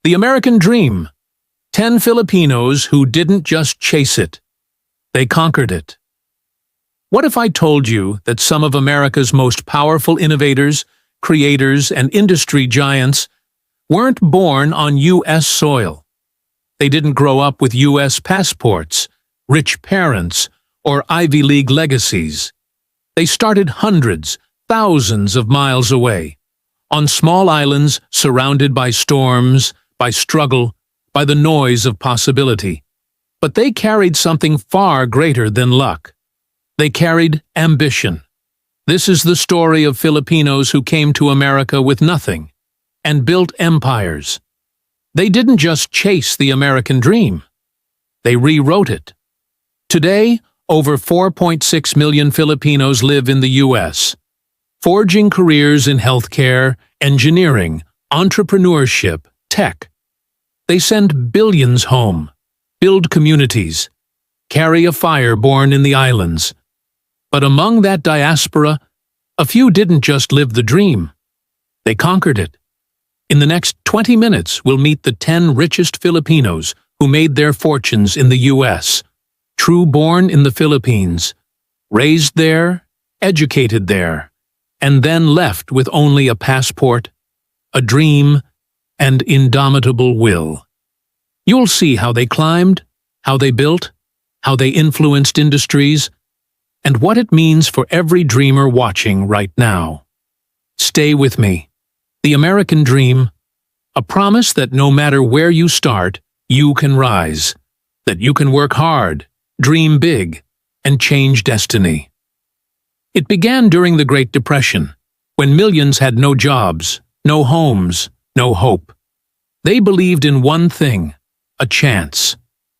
The American Dream. 10 Filipinos who didn't just chase it. They conquered it. What if I told you that some of America's most powerful innovators, creators, and industry giants weren't born on U.S. soil? They didn't grow up with U.S. passports, rich parents, or Ivy League legacies. They started hundreds, thousands of miles away, on small islands surrounded by storms, by struggle, by the noise of possibility. But they carried something far greater than luck. They carried ambition. This is the story of Filipinos who came to America with nothing and built empires. They didn't just chase the American dream. They rewrote it. Today, over 4.6 million Filipinos live in the U.S., forging careers in healthcare, engineering, entrepreneurship, tech. They send billions home, build communities, carry a fire born in the islands. But among that diaspora, a few didn't just live the dream. They conquered it. In the next 20 minutes, we'll meet the 10 richest Filipinos who made their fortunes in the U.S., true born in the Philippines, raised there, educated there, and then left with only a passport, a dream, and indomitable will. You'll see how they climbed, how they built, how they influenced industries, and what it means for every dreamer watching right now. Stay with me. The American Dream, a promise that no matter where you start, you can rise, that you can work hard, dream big, and change destiny. It began during the Great Depression, when millions had no jobs, no homes, no hope. They believed in one thing, a chance.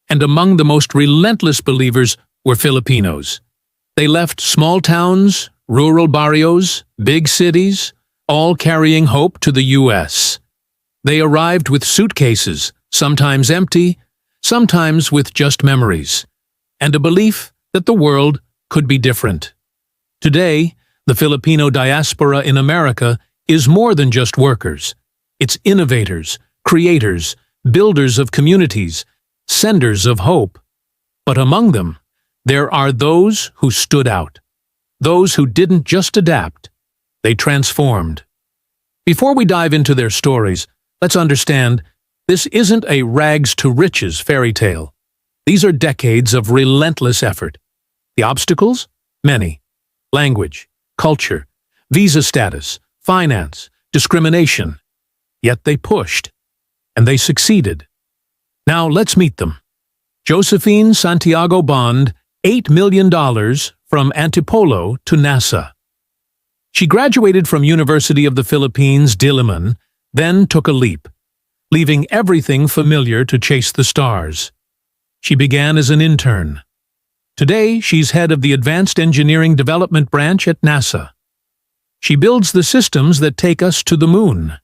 And among the most relentless believers were Filipinos. They left small towns, rural barrios, big cities, all carrying hope to the U.S. They arrived with suitcases, sometimes empty, sometimes with just memories, and a belief that the world could be different. Today, the Filipino diaspora in America is more than just workers. It's innovators, creators, builders of communities, senders of hope. But among them, there are those who stood out, those who didn't just adapt, they transformed. Before we dive into their stories, let's understand this isn't a rags to riches fairy tale. These are decades of relentless effort. The obstacles? Many. Language, culture, visa status, finance, discrimination. Yet they pushed, and they succeeded. Now let's meet them. Josephine Santiago Bond, $8 million from Antipolo to NASA. She graduated from University of the Philippines, Diliman, then took a leap, leaving everything familiar to chase the stars. She began as an intern. Today, she's head of the Advanced Engineering Development Branch at NASA. She builds the systems that take us to the moon.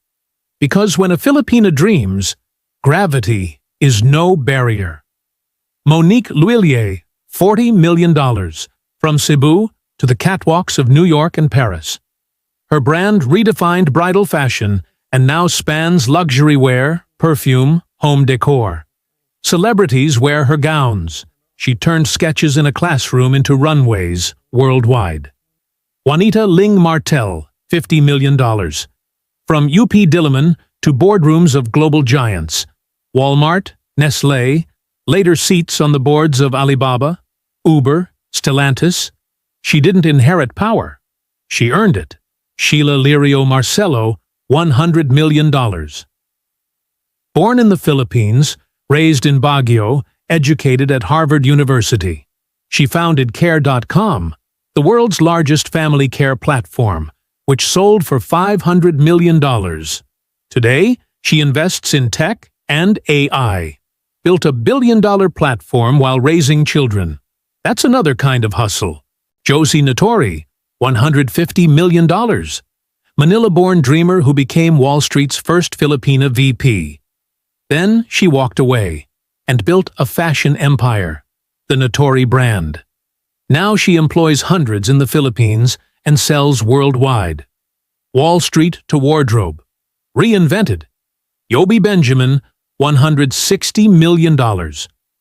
Because when a Filipina dreams, gravity is no barrier. Monique Luillier, $40 million, from Cebu to the catwalks of New York and Paris. Her brand redefined bridal fashion and now spans luxury wear, perfume, home decor. Celebrities wear her gowns. She turned sketches in a classroom into runways worldwide. Juanita Ling Martel, $50 million. From UP Diliman to boardrooms of global giants. Walmart, Nestlé, later seats on the boards of Alibaba, Uber, Stellantis. She didn't inherit power. She earned it. Sheila Lirio Marcelo, $100 million. Born in the Philippines, raised in Baguio, educated at Harvard University. She founded Care.com, the world's largest family care platform, which sold for $500 million. Today, she invests in tech and AI, built a billion-dollar platform while raising children. That's another kind of hustle. Josie Notori, $150 million. Manila-born dreamer who became Wall Street's first Filipina VP. Then she walked away and built a fashion empire, the Notori brand. Now she employs hundreds in the Philippines and sells worldwide. Wall Street to wardrobe. Reinvented. Yobi Benjamin, $160 million,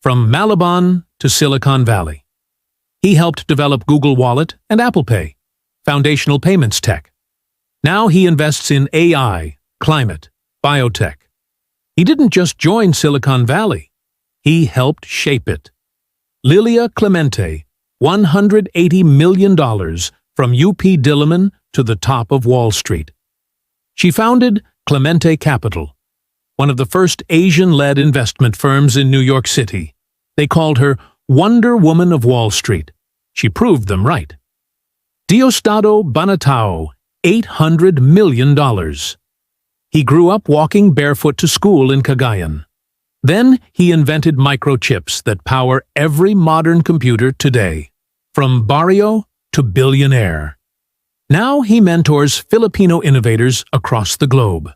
from Malabon to Silicon Valley. He helped develop Google Wallet and Apple Pay, foundational payments tech. Now he invests in AI, climate, biotech. He didn't just join Silicon Valley. He helped shape it. Lilia Clemente, $180 million, from UP Diliman to the top of Wall Street. She founded Clemente Capital, one of the first Asian-led investment firms in New York City. They called her Wonder Woman of Wall Street. She proved them right. Diosdado Banatao, $800 million. He grew up walking barefoot to school in Cagayan. Then he invented microchips that power every modern computer today, from barrio to billionaire. Now he mentors Filipino innovators across the globe.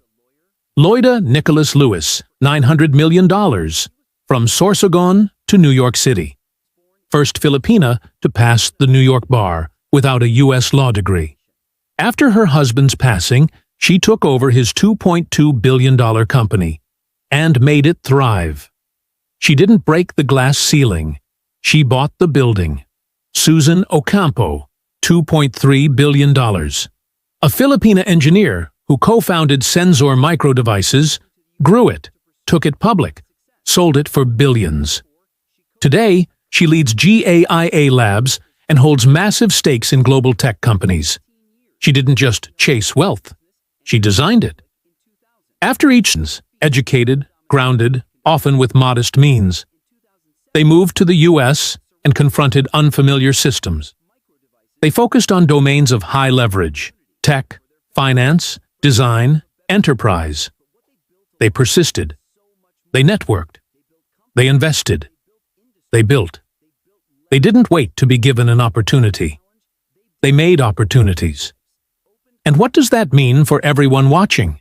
Loida Nicholas Lewis, $900 million, from Sorsogon to New York City. First Filipina to pass the New York bar without a U.S. law degree. After her husband's passing, she took over his $2.2 billion company and made it thrive. She didn't break the glass ceiling. She bought the building. Susan Ocampo, $2.3 billion. A Filipina engineer who co-founded Sensor Micro Devices, grew it, took it public, sold it for billions. Today, she leads GAIA Labs and holds massive stakes in global tech companies. She didn't just chase wealth. She designed it. After each educated, grounded, often with modest means, they moved to the U.S. and confronted unfamiliar systems. They focused on domains of high leverage, tech, finance, design, enterprise. They persisted. They networked. They invested. They built. They didn't wait to be given an opportunity. They made opportunities. And what does that mean for everyone watching?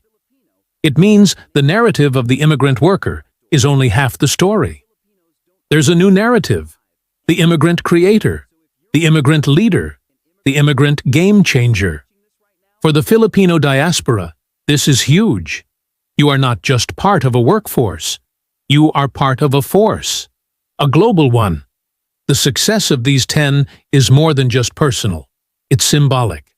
It means the narrative of the immigrant worker is only half the story. There's a new narrative. The immigrant creator, the immigrant leader, the immigrant game changer. For the Filipino diaspora, this is huge. You are not just part of a workforce. You are part of a force, a global one. The success of these 10 is more than just personal. It's symbolic.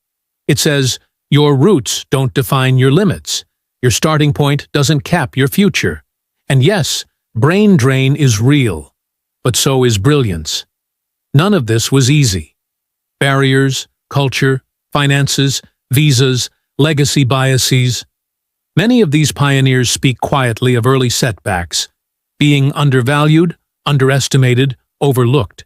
It says, your roots don't define your limits. Your starting point doesn't cap your future. And yes, brain drain is real, but so is brilliance. None of this was easy. Barriers, culture, finances, visas, legacy biases. Many of these pioneers speak quietly of early setbacks, being undervalued, underestimated, overlooked.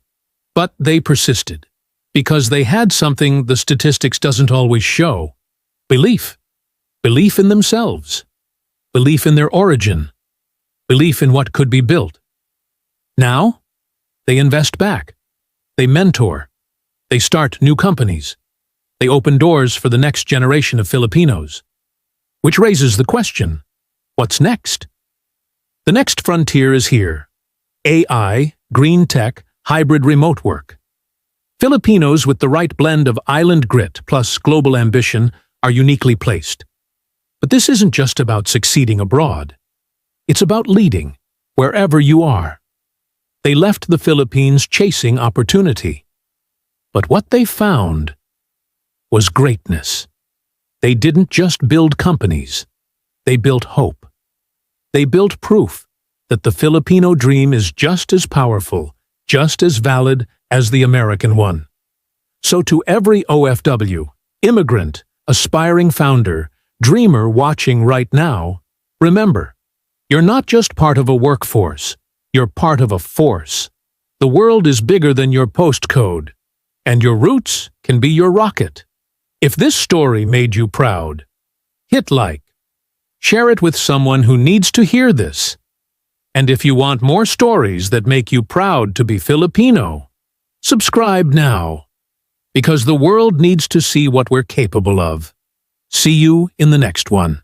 But they persisted, because they had something the statistics doesn't always show. Belief. Belief in themselves. Belief in their origin. Belief in what could be built. Now, they invest back. They mentor. They start new companies. They open doors for the next generation of Filipinos. Which raises the question, what's next? The next frontier is here. AI, green tech, hybrid remote work. Filipinos with the right blend of island grit plus global ambition are uniquely placed. But this isn't just about succeeding abroad. It's about leading, wherever you are. They left the Philippines chasing opportunity. But what they found was greatness. They didn't just build companies. They built hope. They built proof that the Filipino dream is just as powerful, just as valid as the American one. So to every OFW, immigrant, aspiring founder, dreamer watching right now, remember, you're not just part of a workforce, you're part of a force. The world is bigger than your postcode, and your roots can be your rocket. If this story made you proud, hit like. Share it with someone who needs to hear this. And if you want more stories that make you proud to be Filipino, subscribe now. Because the world needs to see what we're capable of. See you in the next one.